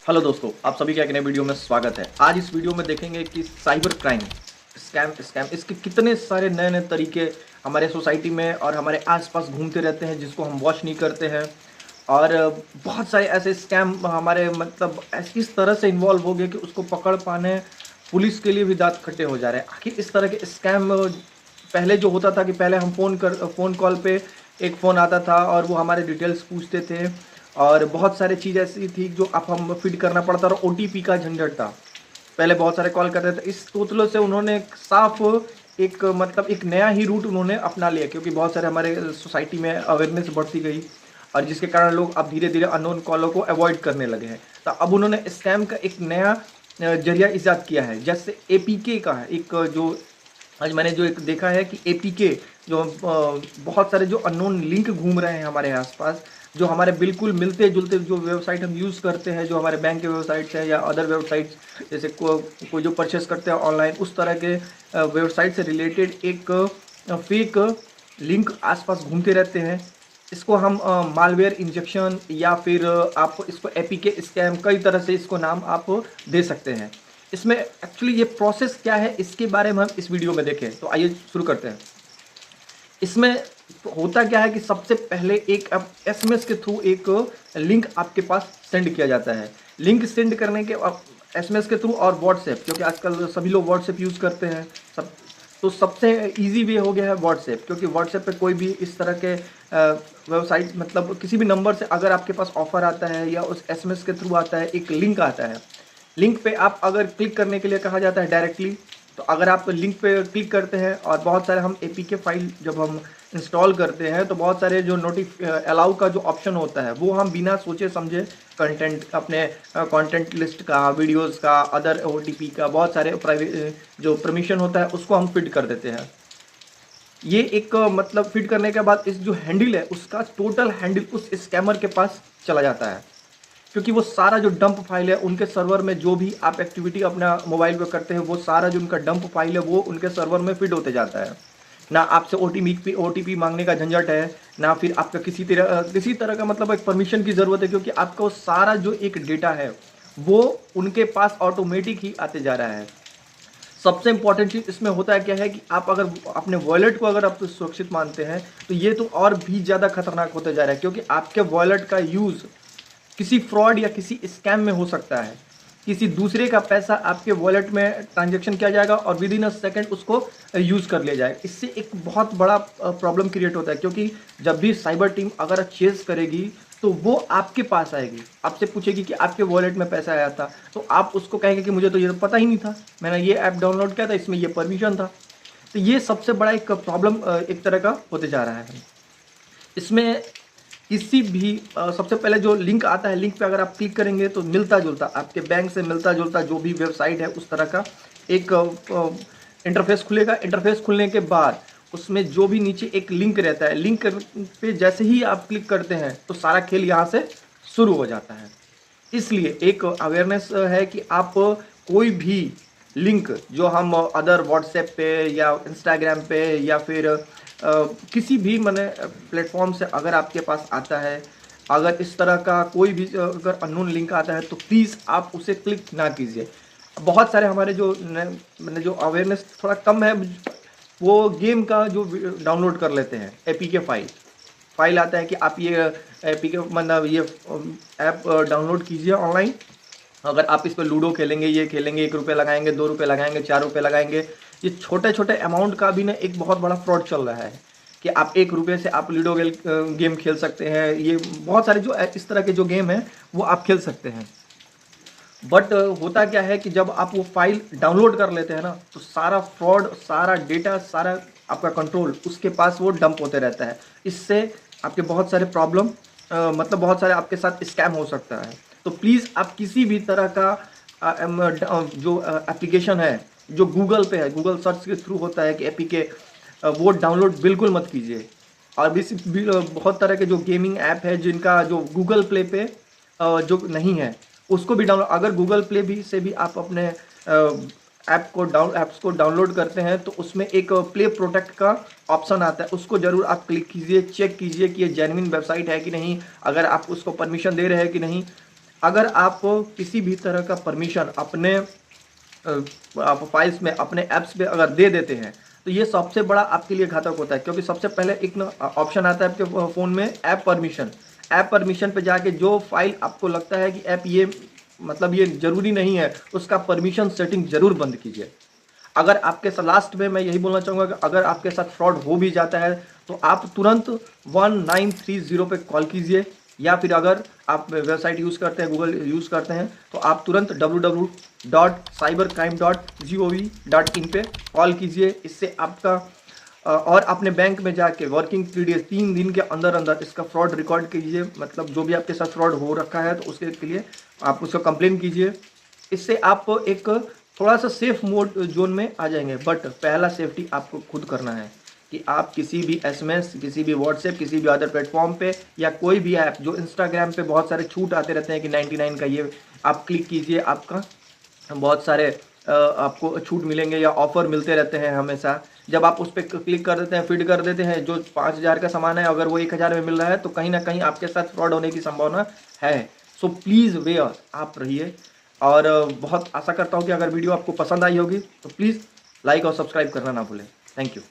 Hello दोस्तों, आप सभी का एक नए वीडियो में स्वागत है। आज इस वीडियो में देखेंगे कि साइबर क्राइम, स्कैम इसके कितने सारे नए नए तरीके हमारे सोसाइटी में और हमारे आसपास घूमते रहते हैं, जिसको हम वॉच नहीं करते हैं। और बहुत सारे ऐसे स्कैम हमारे इस तरह से इन्वॉल्व हो गए कि उसको पकड़ पाने पुलिस के लिए भी दांत खट्टे हो जा रहे हैं। आखिर इस तरह के स्कैम पहले जो होता था कि पहले हम फ़ोन कॉल पे एक फ़ोन आता था और वो हमारे डिटेल्स पूछते थे, और बहुत सारी चीज़ ऐसी थी जो अब हम फीड करना पड़ता और ओटीपी का झंझट था। पहले बहुत सारे कॉल करते थे। इस तोतलों से उन्होंने साफ एक नया ही रूट उन्होंने अपना लिया, क्योंकि बहुत सारे हमारे सोसाइटी में अवेयरनेस बढ़ती गई, और जिसके कारण लोग अब धीरे धीरे अननोन कॉलों को अवॉइड करने लगे हैं। तो अब उन्होंने स्कैम का एक नया जरिया ईजाद किया है। जैसे एपीके का है एक, जो आज मैंने जो एक देखा है कि एपीके जो बहुत सारे जो अननोन लिंक घूम रहे हैं हमारे आसपास, जो हमारे बिल्कुल मिलते जुलते जो वेबसाइट हम यूज़ करते हैं, जो हमारे बैंक के वेबसाइट्स हैं या अदर वेबसाइट्स, जैसे कोई जो परचेस करते हैं ऑनलाइन, उस तरह के वेबसाइट से रिलेटेड एक फेक लिंक आसपास घूमते रहते हैं। इसको हम मालवेयर इंजेक्शन या फिर आप इसको एपीके स्कैम, कई तरह से इसको नाम आप दे सकते हैं। इसमें एक्चुअली ये प्रोसेस क्या है, इसके बारे में हम इस वीडियो में देखें। तो आइए शुरू करते हैं। इसमें होता क्या है कि सबसे पहले एक एसएमएस के थ्रू एक लिंक आपके पास सेंड किया जाता है। लिंक सेंड करने के एसएमएस के थ्रू और व्हाट्सएप, क्योंकि आजकल सभी लोग व्हाट्सएप यूज़ करते हैं सब, तो सबसे इजी वे हो गया है व्हाट्सएप। क्योंकि व्हाट्सएप पे कोई भी इस तरह के वेबसाइट, मतलब किसी भी नंबर से अगर आपके पास ऑफर आता है या उस एसएमएस के थ्रू आता है, एक लिंक आता है, लिंक पे आप अगर क्लिक करने के लिए कहा जाता है डायरेक्टली, तो अगर आप लिंक पे क्लिक करते हैं, और बहुत सारे हम एपीके फाइल जब हम इंस्टॉल करते हैं तो बहुत सारे जो अलाउ का जो ऑप्शन होता है वो हम बिना सोचे समझे कंटेंट, अपने कंटेंट लिस्ट का, वीडियोस का, अदर ओटीपी का, बहुत सारे प्राइवेट जो परमिशन होता है उसको हम फिट कर देते हैं। ये एक फिट करने के बाद इस जो हैंडल है उसका टोटल हैंडल उस स्कैमर के पास चला जाता है, क्योंकि वो सारा जो डंप फाइल है उनके सर्वर में, जो भी आप एक्टिविटी अपना मोबाइल पे करते हैं, वो सारा जो उनका डंप फाइल है वो उनके सर्वर में फिट होते जाता है। ना आपसे ओटीपी मांगने का झंझट है, ना फिर आपका किसी तरह का एक परमिशन की ज़रूरत है, क्योंकि आपका वो सारा जो एक डेटा है वो उनके पास ऑटोमेटिक ही आते जा रहा है। सबसे इंपॉर्टेंट चीज़ इसमें होता है क्या है कि आप अगर अपने वॉलेट को अगर आप सुरक्षित मानते हैं, तो ये तो और भी ज़्यादा खतरनाक होते जा रहा है, क्योंकि आपके वॉलेट का यूज़ किसी फ्रॉड या किसी स्कैम में हो सकता है। किसी दूसरे का पैसा आपके वॉलेट में ट्रांजैक्शन किया जाएगा और विद इन अ सेकेंड उसको यूज़ कर लिया जाएगा। इससे एक बहुत बड़ा प्रॉब्लम क्रिएट होता है, क्योंकि जब भी साइबर टीम अगर चेस करेगी तो वो आपके पास आएगी, आपसे पूछेगी कि आपके वॉलेट में पैसा आया था, तो आप उसको कहेंगे कि मुझे तो ये पता ही नहीं था, मैंने ये ऐप डाउनलोड किया था, इसमें ये परमिशन था। तो ये सबसे बड़ा एक प्रॉब्लम एक तरह का होते जा रहा है। इसमें किसी भी सबसे पहले जो लिंक आता है, लिंक पे अगर आप क्लिक करेंगे तो मिलता जुलता, आपके बैंक से मिलता जुलता जो भी वेबसाइट है उस तरह का एक इंटरफेस खुलेगा। इंटरफेस खुलने के बाद उसमें जो भी नीचे एक लिंक रहता है, लिंक पे जैसे ही आप क्लिक करते हैं तो सारा खेल यहाँ से शुरू हो जाता है। इसलिए एक अवेयरनेस है कि आप कोई भी लिंक जो हम अदर व्हाट्सएप पे या इंस्टाग्राम पे या फिर किसी भी प्लेटफॉर्म से अगर आपके पास आता है, अगर इस तरह का कोई भी अगर अननोन लिंक आता है, तो प्लीज़ आप उसे क्लिक ना कीजिए। बहुत सारे हमारे जो जो अवेयरनेस थोड़ा कम है, वो गेम का जो डाउनलोड कर लेते हैं, एपीके फाइल आता है कि आप ये एपीके ये ऐप डाउनलोड कीजिए ऑनलाइन। अगर आप इस पर लूडो खेलेंगे, ये खेलेंगे, 1 रुपये लगाएंगे, 2 रुपये लगाएंगे, 4 रुपये लगाएंगे, ये छोटे छोटे अमाउंट का भी ना एक बहुत बड़ा फ्रॉड चल रहा है कि आप 1 रुपये से आप लूडो गेम खेल सकते हैं। ये बहुत सारे जो इस तरह के जो गेम हैं वो आप खेल सकते हैं। बट होता क्या है कि जब आप वो फाइल डाउनलोड कर लेते हैं ना, तो सारा फ्रॉड, सारा डेटा, सारा आपका कंट्रोल उसके पास वो डंप होते रहता है। इससे आपके बहुत सारे प्रॉब्लम बहुत सारे आपके साथ स्कैम हो सकता है। तो प्लीज़ आप किसी भी तरह का जो एप्लीकेशन है जो गूगल पे है, गूगल सर्च के थ्रू होता है कि एपीके, वो डाउनलोड बिल्कुल मत कीजिए। और भी बहुत तरह के जो गेमिंग ऐप है जिनका जो गूगल प्ले पे जो नहीं है, उसको भी डाउनलोड, अगर गूगल प्ले भी से भी आप अपने ऐप्स को डाउनलोड करते हैं तो उसमें एक प्ले प्रोटेक्ट का ऑप्शन आता है, उसको ज़रूर आप क्लिक कीजिए, चेक कीजिए कि ये जेन्युइन वेबसाइट है कि नहीं, अगर आप उसको परमिशन दे रहे हैं कि नहीं। अगर आप किसी भी तरह का परमिशन अपने आप फाइल्स में, अपने ऐप्स पे अगर दे देते हैं तो ये सबसे बड़ा आपके लिए घातक होता है, क्योंकि सबसे पहले एक ना ऑप्शन आता है आपके फ़ोन में ऐप परमिशन। ऐप परमिशन पे जाके जो फाइल आपको लगता है कि ऐप ये मतलब ये ज़रूरी नहीं है, उसका परमिशन सेटिंग ज़रूर बंद कीजिए। अगर आपके साथ लास्ट में मैं यही बोलना चाहूँगा कि अगर आपके साथ फ्रॉड हो भी जाता है तो आप तुरंत 1930 पे कॉल कीजिए, या फिर अगर आप वेबसाइट यूज़ करते हैं, गूगल यूज़ करते हैं, तो आप तुरंत www.cybercrime.gov.in पे कॉल कीजिए। इससे आपका और अपने बैंक में जाके वर्किंग 3 डेज 3 दिन के अंदर अंदर इसका फ्रॉड रिकॉर्ड कीजिए, मतलब जो भी आपके साथ फ्रॉड हो रखा है तो उसके लिए आप उसको कंप्लेन कीजिए। इससे आप एक थोड़ा सा सेफ मोड जोन में आ जाएंगे। बट पहला सेफ्टी आपको खुद करना है कि आप किसी भी एसएमएस, किसी भी व्हाट्सएप, किसी भी अदर प्लेटफॉर्म पे या कोई भी ऐप, जो इंस्टाग्राम पे बहुत सारे छूट आते रहते हैं कि 99 का ये आप क्लिक कीजिए, आपका बहुत सारे आपको छूट मिलेंगे या ऑफर मिलते रहते हैं हमेशा। जब आप उस पर क्लिक कर देते हैं, फीड कर देते हैं, जो 5000 का सामान है अगर वो 1000 में मिल रहा है तो कहीं ना कहीं आपके साथ फ्रॉड होने की संभावना है। सो प्लीज़ वेयर आप रहिए। और बहुत आशा करता हूँ कि अगर वीडियो आपको पसंद आई होगी तो प्लीज़ लाइक और सब्सक्राइब करना ना भूलें। Thank you.